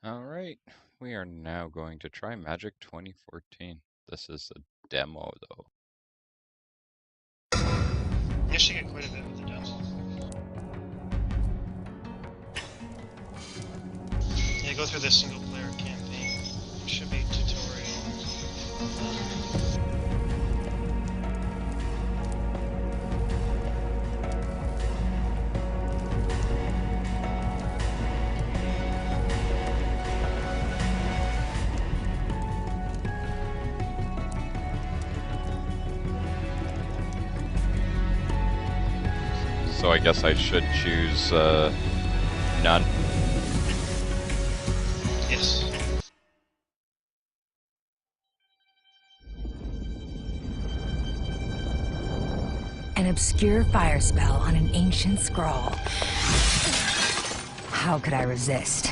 Alright, we are now going to try Magic 2014. This is a demo though. You should get quite a bit with the demo. Yeah, go through this single player campaign. It should be tutorial. So I guess I should choose none. Yes. An obscure fire spell on an ancient scroll. How could I resist?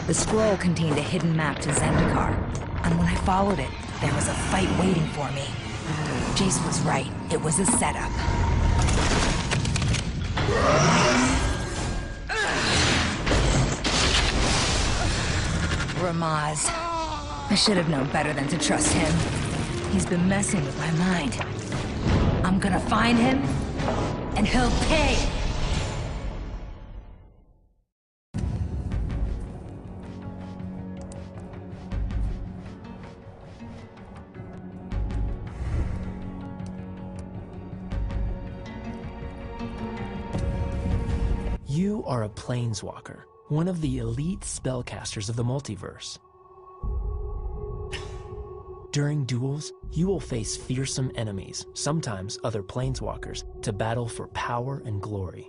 The scroll contained a hidden map to Zendikar, and when I followed it, there was a fight waiting for me. Jace was right. It was a setup. Ramaz. I should have known better than to trust him. He's been messing with my mind. I'm gonna find him, and he'll pay! You are a planeswalker, one of the elite spellcasters of the multiverse. During duels, you will face fearsome enemies, sometimes other planeswalkers, to battle for power and glory.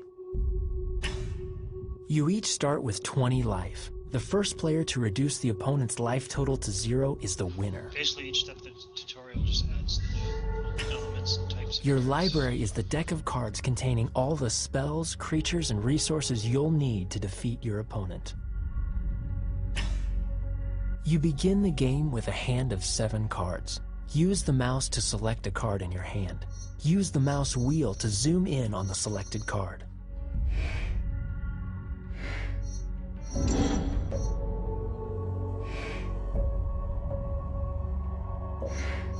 You each start with 20 life. The first player to reduce the opponent's life total to 0 is the winner. Basically, each step of the tutorial just adds new elements and types of Your cards. library is the deck of cards containing all the spells, creatures, and resources you'll need to defeat your opponent. You begin the game with a hand of 7 cards. Use the mouse to select a card in your hand. Use the mouse wheel to zoom in on the selected card.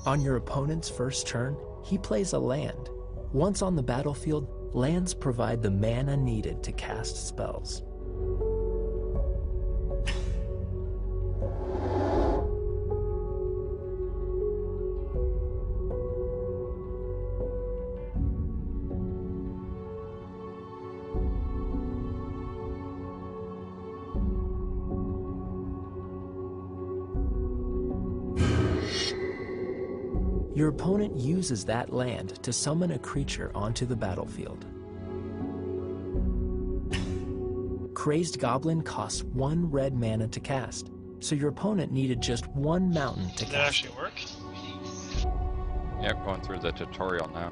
On your opponent's first turn, he plays a land. Once on the battlefield, lands provide the mana needed to cast spells. Your opponent uses that land to summon a creature onto the battlefield. Crazed Goblin costs 1 red mana to cast, so your opponent needed just 1 mountain to Did that cast actually it. work? Yep, going through the tutorial now.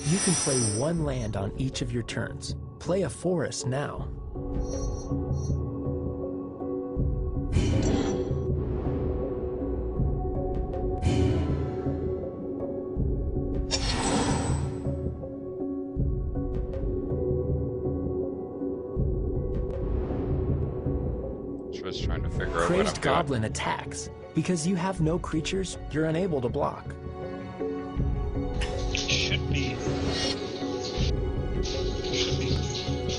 You can play 1 land on each of your turns. Play a forest now. Just trying to figure out what I'm Crazed doing. Goblin attacks. Because you have no creatures, you're unable to block. Should be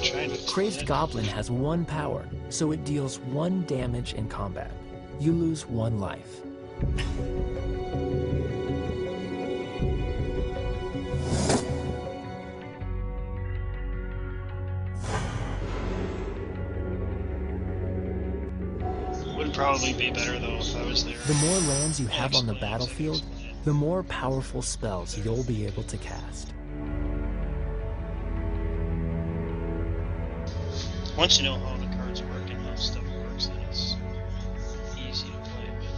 trying to. Crazed Goblin has 1 power, so it deals 1 damage in combat. You lose 1 life. Would probably be better though if I was there. The more lands you have on the battlefield, the more powerful spells you'll be able to cast. Once you know how the cards work and how stuff works, then it's easy to play with.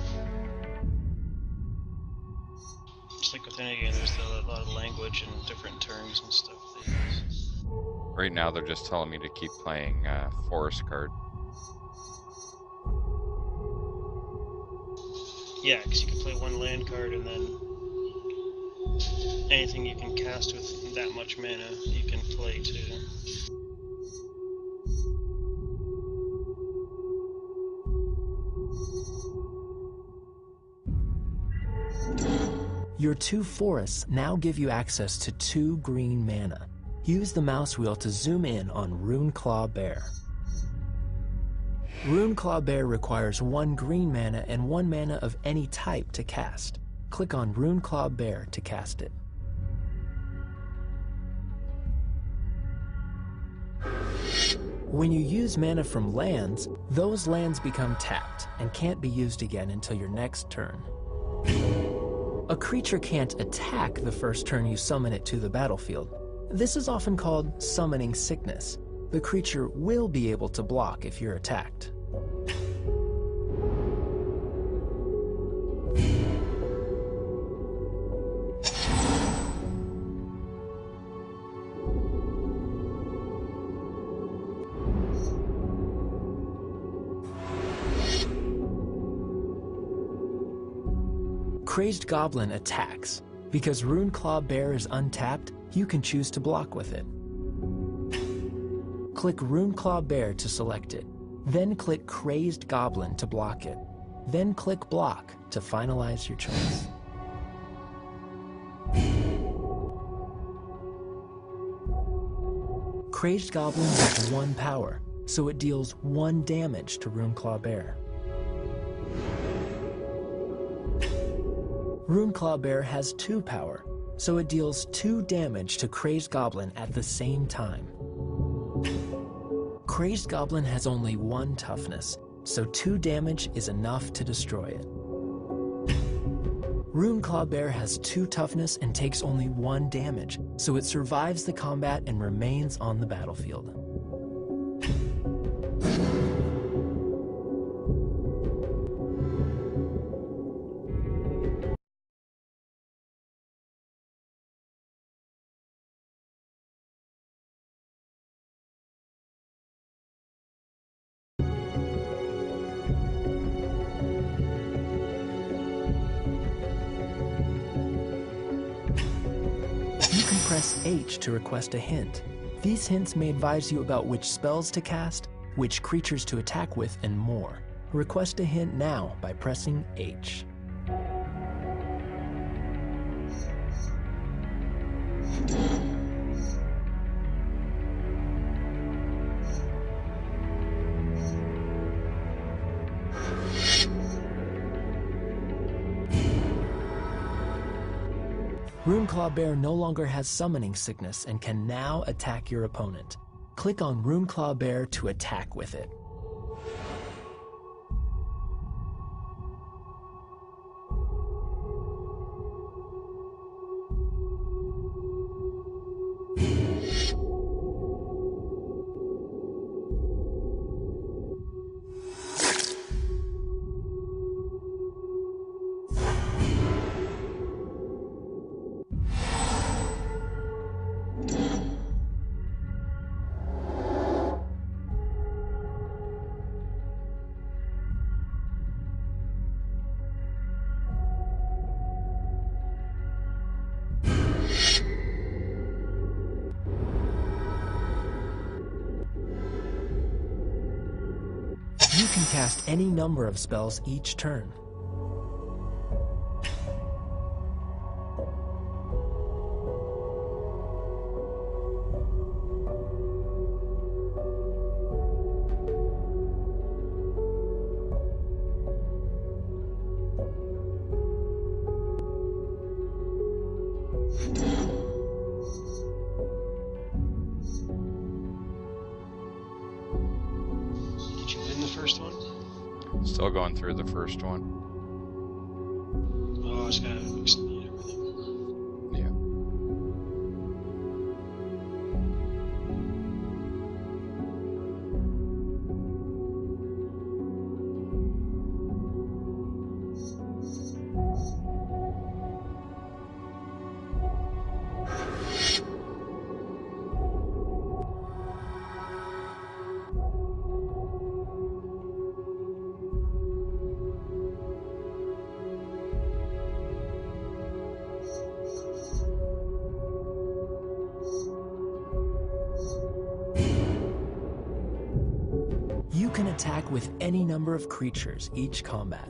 Just like with any game, there's a lot of language and different terms and stuff they use. Right now they're just telling me to keep playing Forest card. Yeah, because you can play one land card and then anything you can cast with that much mana you can play too. Your 2 forests now give you access to 2 green mana. Use the mouse wheel to zoom in on Runeclaw Bear. Runeclaw Bear requires 1 green mana and 1 mana of any type to cast. Click on Runeclaw Bear to cast it. When you use mana from lands, those lands become tapped and can't be used again until your next turn. A creature can't attack the first turn you summon it to the battlefield. This is often called summoning sickness. The creature will be able to block if you're attacked. Crazed Goblin attacks. Because Runeclaw Bear is untapped, you can choose to block with it. Click Runeclaw Bear to select it. Then click Crazed Goblin to block it. Then click Block to finalize your choice. Crazed Goblin has 1 power, so it deals 1 damage to Runeclaw Bear. Runeclaw Bear has 2 power, so it deals 2 damage to Crazed Goblin at the same time. Crazed Goblin has only 1 toughness, so 2 damage is enough to destroy it. Runeclaw Bear has 2 toughness and takes only 1 damage, so it survives the combat and remains on the battlefield. You can press H to request a hint. These hints may advise you about which spells to cast, which creatures to attack with, and more. Request a hint now by pressing H. Runeclaw Bear no longer has summoning sickness and can now attack your opponent. Click on Runeclaw Bear to attack with it. You can cast any number of spells each turn. Did you win the first one? Still going through the first one. Oh, I was gonna explain everything. Yeah. attack with any number of creatures each combat.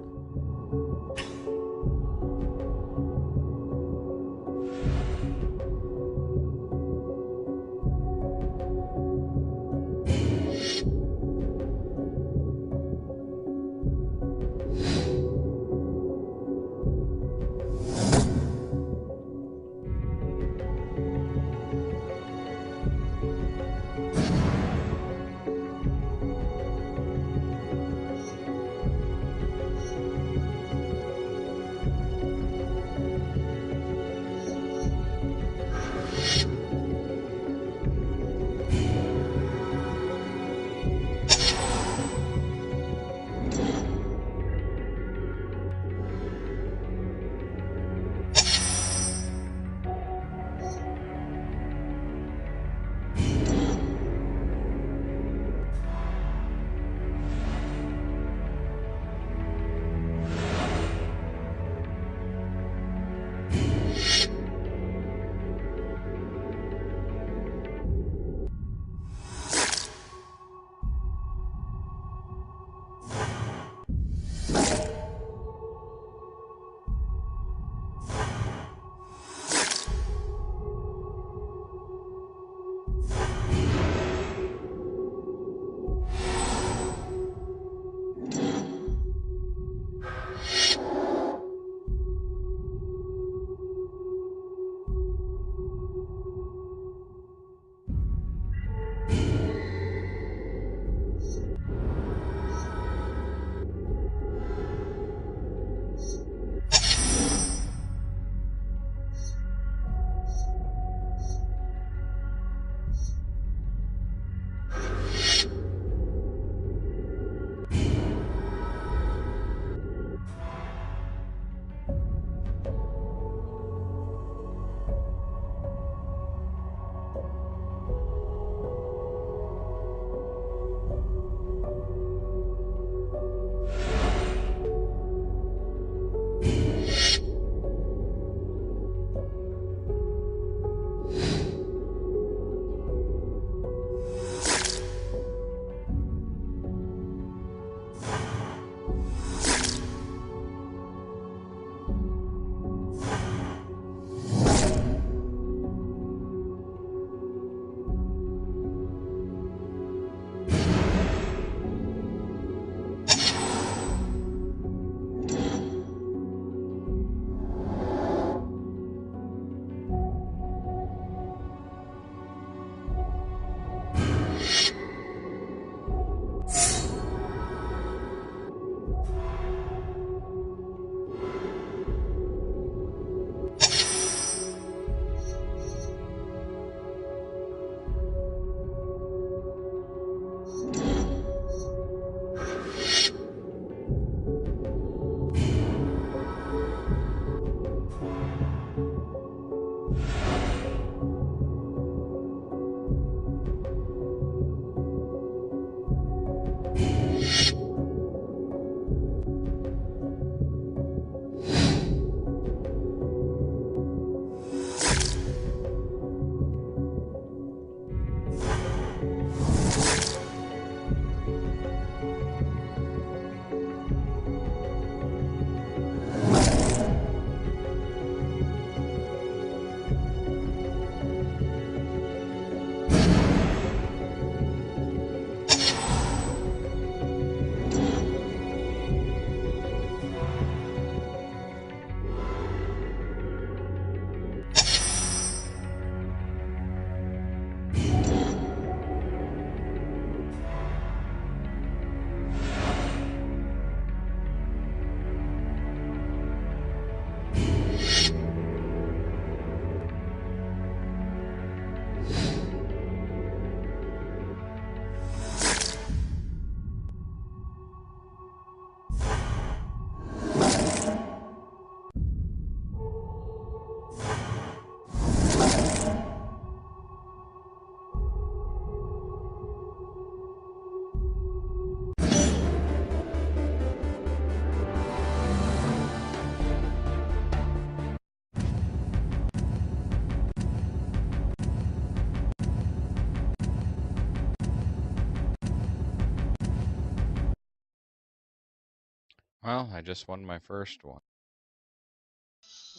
Well, I just won my first one.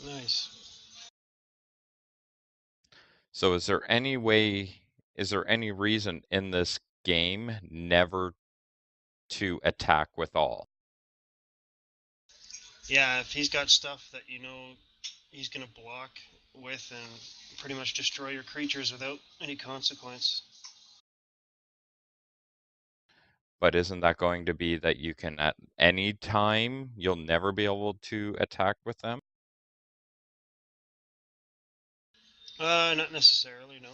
Nice. So is there any reason in this game never to attack with all? Yeah, if he's got stuff that you know he's gonna block with and pretty much destroy your creatures without any consequence. But isn't that going to be that you can at any time, you'll never be able to attack with them? Not necessarily, no,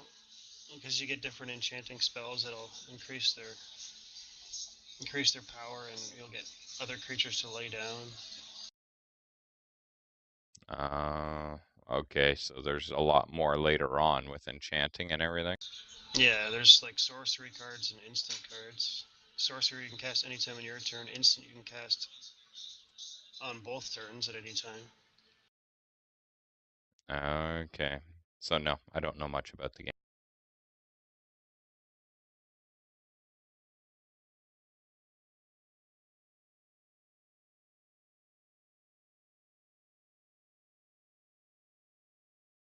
because you get different enchanting spells that'll increase their power, and you'll get other creatures to lay down. Okay, so there's a lot more later on with enchanting and everything. Yeah, there's like sorcery cards and instant cards. Sorcery you can cast anytime in your turn. Instant you can cast on both turns at any time. Okay, so no, I don't know much about the game.